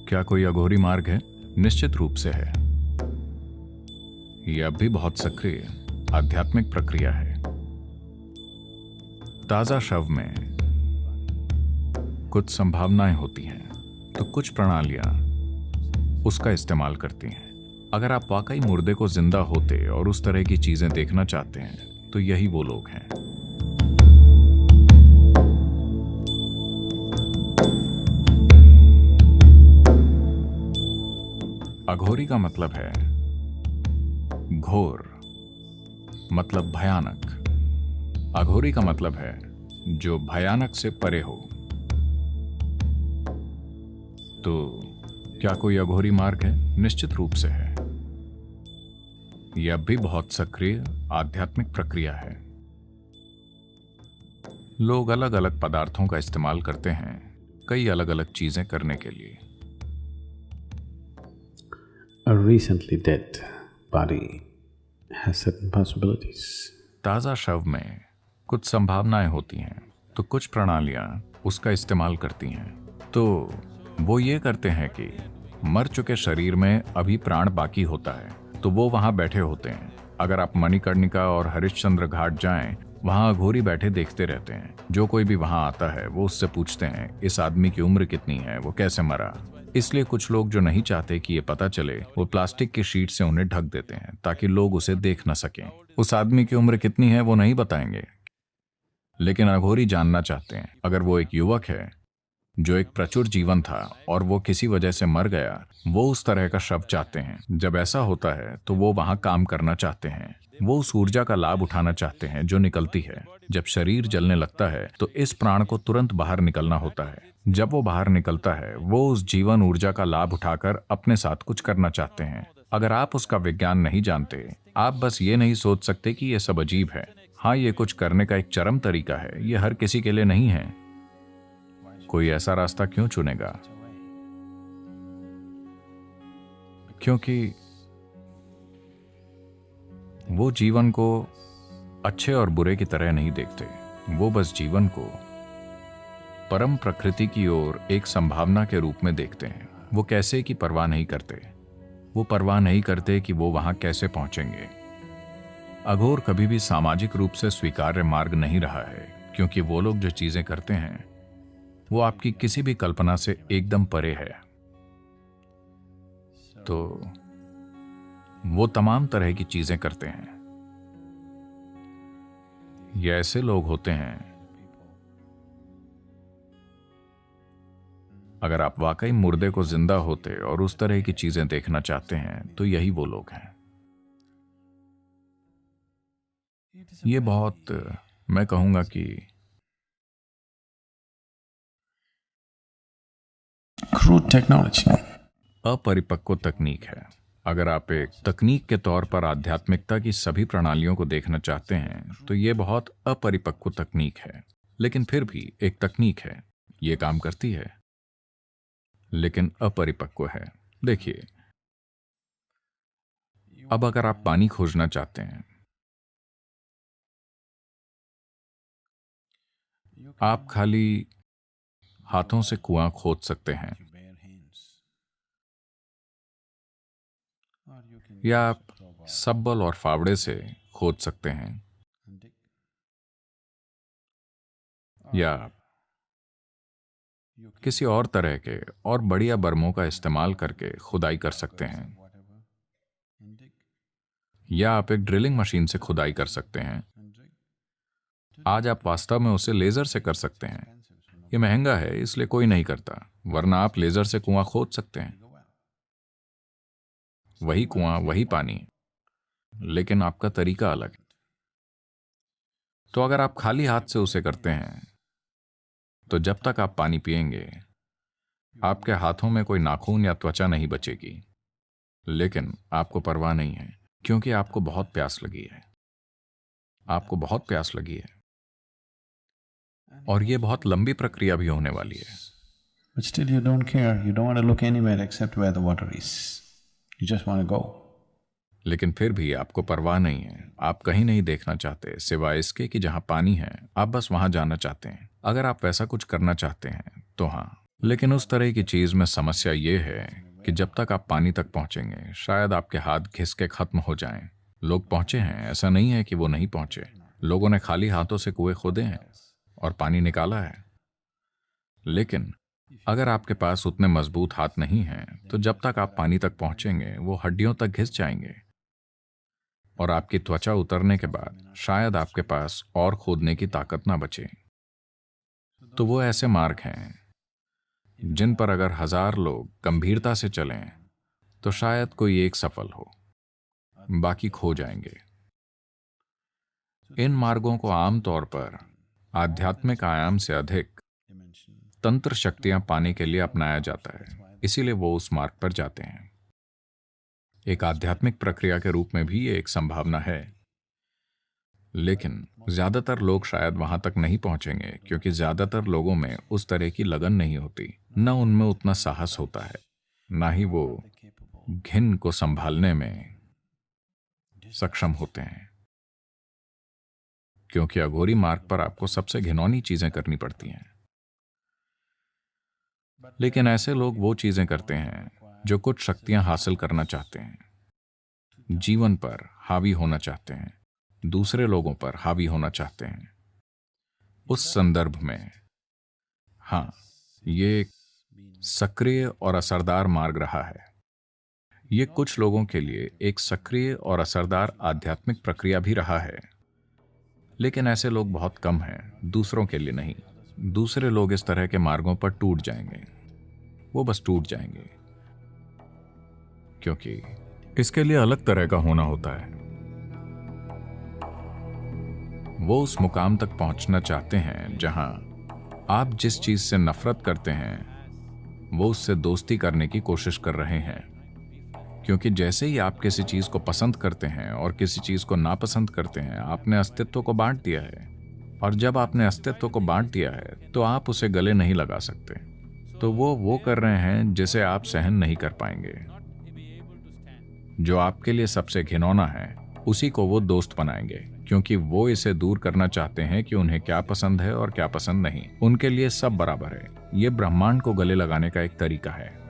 क्या कोई अघोरी मार्ग है? निश्चित रूप से है। यह अब भी बहुत सक्रिय आध्यात्मिक प्रक्रिया है। ताजा शव में कुछ संभावनाएं होती हैं, तो कुछ प्रणालियां उसका इस्तेमाल करती हैं। अगर आप वाकई मुर्दे को जिंदा होते और उस तरह की चीजें देखना चाहते हैं, तो यही वो लोग हैं। अघोरी का मतलब है घोर, मतलब भयानक। अघोरी का मतलब है जो भयानक से परे हो। तो क्या कोई अघोरी मार्ग है? निश्चित रूप से है। यह अब भी बहुत सक्रिय आध्यात्मिक प्रक्रिया है। लोग अलग अलग पदार्थों का इस्तेमाल करते हैं कई अलग अलग चीजें करने के लिए। A recently dead body has certain possibilities. ताजा शव में कुछ संभावनाएं होती हैं, तो कुछ प्रणालियां उसका इस्तेमाल करती हैं। तो वो ये करते हैं कि मर चुके शरीर में अभी प्राण बाकी होता है, तो वो वहां बैठे होते हैं। अगर आप मणिकर्णिका और हरिश्चंद्र घाट जाएं, वहां अघोरी बैठे देखते रहते हैं। जो कोई भी वहां आता है वो उससे पूछते हैं इस आदमी की उम्र कितनी है, वो कैसे मरा। इसलिए कुछ लोग जो नहीं चाहते कि ये पता चले, वो प्लास्टिक की शीट से उन्हें ढक देते हैं ताकि लोग उसे देख न सकें। उस आदमी की उम्र कितनी है वो नहीं बताएंगे, लेकिन अघोरी जानना चाहते हैं। अगर वो एक युवक है जो एक प्रचुर जीवन था और वो किसी वजह से मर गया, वो उस तरह का शव चाहते हैं। जब ऐसा होता है तो वो वहां काम करना चाहते हैं। वो उस ऊर्जा का लाभ उठाना चाहते हैं जो निकलती है जब शरीर जलने लगता है। तो इस प्राण को तुरंत बाहर निकलना होता है। जब वो बाहर निकलता है, वो उस जीवन ऊर्जा का लाभ उठाकर अपने साथ कुछ करना चाहते हैं। अगर आप उसका विज्ञान नहीं जानते, आप बस ये नहीं सोच सकते कि ये सब अजीब है। हाँ, ये कुछ करने का एक चरम तरीका है। ये हर किसी के लिए नहीं है। कोई ऐसा रास्ता क्यों चुनेगा? क्योंकि वो जीवन को अच्छे और बुरे की तरह नहीं देखते। वो बस जीवन को परम प्रकृति की ओर एक संभावना के रूप में देखते हैं। वो कैसे की परवाह नहीं करते। वो परवाह नहीं करते कि वो वहां कैसे पहुंचेंगे। अघोर कभी भी सामाजिक रूप से स्वीकार्य मार्ग नहीं रहा है, क्योंकि वो लोग जो चीजें करते हैं वो आपकी किसी भी कल्पना से एकदम परे है। तो वो तमाम तरह की चीजें करते हैं। ये ऐसे लोग होते हैं, अगर आप वाकई मुर्दे को जिंदा होते और उस तरह की चीजें देखना चाहते हैं, तो यही वो लोग हैं। ये बहुत, मैं कहूंगा कि Crude technology. अपरिपक्व तकनीक है। अगर आप एक तकनीक के तौर पर आध्यात्मिकता की सभी प्रणालियों को देखना चाहते हैं, तो ये बहुत अपरिपक्व तकनीक है। लेकिन फिर भी एक तकनीक है, ये काम करती है, लेकिन अपरिपक्व है। देखिए, अब अगर आप पानी खोजना चाहते हैं, आप खाली हाथों से कुआं खोद सकते हैं, या आप सब्बल और फावड़े से खोद सकते हैं, या किसी और तरह के और बढ़िया बर्मों का इस्तेमाल करके खुदाई कर सकते हैं, या आप एक ड्रिलिंग मशीन से खुदाई कर सकते हैं। आज आप वास्तव में उसे लेजर से कर सकते हैं। ये महंगा है, इसलिए कोई नहीं करता, वरना आप लेजर से कुआं खोद सकते हैं। वही कुआं, वही पानी, लेकिन आपका तरीका अलग है। तो अगर आप खाली हाथ से उसे करते हैं, तो जब तक आप पानी पिएंगे, आपके हाथों में कोई नाखून या त्वचा नहीं बचेगी। लेकिन आपको परवाह नहीं है, क्योंकि आपको बहुत प्यास लगी है। आपको बहुत प्यास लगी है, और ये बहुत लंबी प्रक्रिया भी होने वाली है। But still you don't care, you don't want to look anywhere except where the water is. You just want to go. लेकिन फिर भी आपको परवाह नहीं है। आप कहीं नहीं देखना चाहते सिवाय इसके कि जहां पानी है। आप बस वहां जाना चाहते हैं। अगर आप वैसा कुछ करना चाहते हैं, तो हाँ, लेकिन उस तरह की चीज में समस्या ये है कि जब तक आप पानी तक पहुंचेंगे शायद आपके हाथ घिस के खत्म हो जाएं। लोग पहुंचे हैं, ऐसा नहीं है कि वो नहीं पहुंचे। लोगों ने खाली हाथों से कुएं खोदे हैं और पानी निकाला है। लेकिन अगर आपके पास उतने मजबूत हाथ नहीं हैं तो जब तक आप पानी तक पहुंचेंगे वो हड्डियों तक घिस जाएंगे और आपकी त्वचा उतरने के बाद शायद आपके पास और खोदने की ताकत ना बचे। तो वो ऐसे मार्ग हैं जिन पर अगर 1000 लोग गंभीरता से चलें तो शायद कोई एक सफल हो, बाकी खो जाएंगे। इन मार्गों को आमतौर पर आध्यात्मिक आयाम से अधिक तंत्र शक्तियां पाने के लिए अपनाया जाता है, इसीलिए वो उस मार्ग पर जाते हैं। एक आध्यात्मिक प्रक्रिया के रूप में भी ये एक संभावना है, लेकिन ज्यादातर लोग शायद वहां तक नहीं पहुंचेंगे क्योंकि ज्यादातर लोगों में उस तरह की लगन नहीं होती, न उनमें उतना साहस होता है, ना ही वो घिन को संभालने में सक्षम होते हैं। क्योंकि अघोरी मार्ग पर आपको सबसे घिनौनी चीजें करनी पड़ती हैं। लेकिन ऐसे लोग वो चीजें करते हैं जो कुछ शक्तियां हासिल करना चाहते हैं, जीवन पर हावी होना चाहते हैं, दूसरे लोगों पर हावी होना चाहते हैं। उस संदर्भ में हाँ, ये एक सक्रिय और असरदार मार्ग रहा है। ये कुछ लोगों के लिए एक सक्रिय और असरदार आध्यात्मिक प्रक्रिया भी रहा है, लेकिन ऐसे लोग बहुत कम हैं, दूसरों के लिए नहीं। दूसरे लोग इस तरह के मार्गों पर टूट जाएंगे, वो बस टूट जाएंगे, क्योंकि इसके लिए अलग तरह का होना होता है। वो उस मुकाम तक पहुंचना चाहते हैं जहां आप जिस चीज से नफरत करते हैं वो उससे दोस्ती करने की कोशिश कर रहे हैं। क्योंकि जैसे ही आप किसी चीज को पसंद करते हैं और किसी चीज को नापसंद करते हैं, आपने अस्तित्व को बांट दिया है। और जब आपने अस्तित्व को बांट दिया है तो आप उसे गले नहीं लगा सकते। तो वो कर रहे हैं जिसे आप सहन नहीं कर पाएंगे। जो आपके लिए सबसे घिनौना है उसी को वो दोस्त बनाएंगे, क्योंकि वो इसे दूर करना चाहते हैं कि उन्हें क्या पसंद है और क्या पसंद नहीं। उनके लिए सब बराबर है। ये ब्रह्मांड को गले लगाने का एक तरीका है।